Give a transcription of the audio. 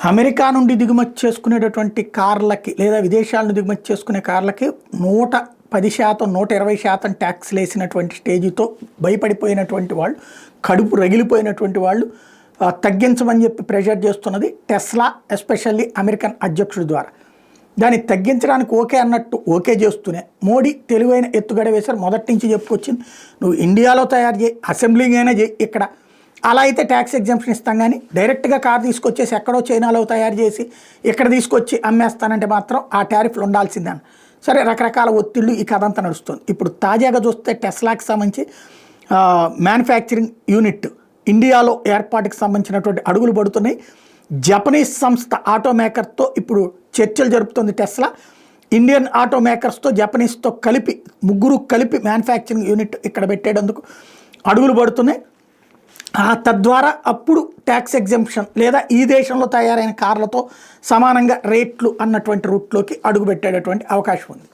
America నుండి దిగుమతి చేసుకునేటటువంటి కార్లకి లేదా విదేశాల నుండి దిగుమతి చేసుకునే కార్లకి 110%, 120% ట్యాక్స్లు వేసినటువంటి స్టేజ్తో భయపడిపోయినటువంటి వాళ్ళు, కడుపు రగిలిపోయినటువంటి వాళ్ళు తగ్గించమని చెప్పి ప్రెషర్ చేస్తున్నది టెస్లా, ఎస్పెషల్లీ అమెరికన్ అధ్యక్షుడి ద్వారా. దాన్ని తగ్గించడానికి ఓకే అన్నట్టు ఓకే చేస్తూనే మోడీ తెలివైన ఎత్తుగడ వేశారు. మొదటి నుంచి చెప్పుకొచ్చింది, నువ్వు ఇండియాలో తయారు చేయి, అసెంబ్లింగ్ అయినా చేయి ఇక్కడ, అలా అయితే ట్యాక్స్ ఎగ్జంప్షన్ ఇస్తాం, కానీ డైరెక్ట్గా కార్ తీసుకొచ్చేసి ఎక్కడో చైనాలో తయారు చేసి ఇక్కడ తీసుకొచ్చి అమ్మేస్తానంటే మాత్రం ఆ టారిఫ్లు ఉండాల్సిందని. సరే, రకరకాల ఒత్తిళ్ళు ఈ కథ అంతా నడుస్తుంది. ఇప్పుడు తాజాగా చూస్తే టెస్లాకి సంబంధించి మ్యానుఫ్యాక్చరింగ్ యూనిట్ ఇండియాలో ఏర్పాటుకి సంబంధించినటువంటి అడుగులు పడుతున్నాయి. జపనీస్ సంస్థ ఆటోమేకర్తో ఇప్పుడు చర్చలు జరుపుతుంది టెస్లా. ఇండియన్ ఆటోమేకర్స్తో జపనీస్తో కలిపి ముగ్గురు కలిపి మ్యానుఫ్యాక్చరింగ్ యూనిట్ ఇక్కడ పెట్టేటందుకు అడుగులు పడుతున్నాయి. తద్వారా అప్పుడు ట్యాక్స్ ఎగ్జంప్షన్ లేదా ఈ దేశంలో తయారైన కార్లతో సమానంగా రేట్లు అన్నటువంటి రూట్లోకి అడుగు పెట్టేటటువంటి అవకాశం ఉంది.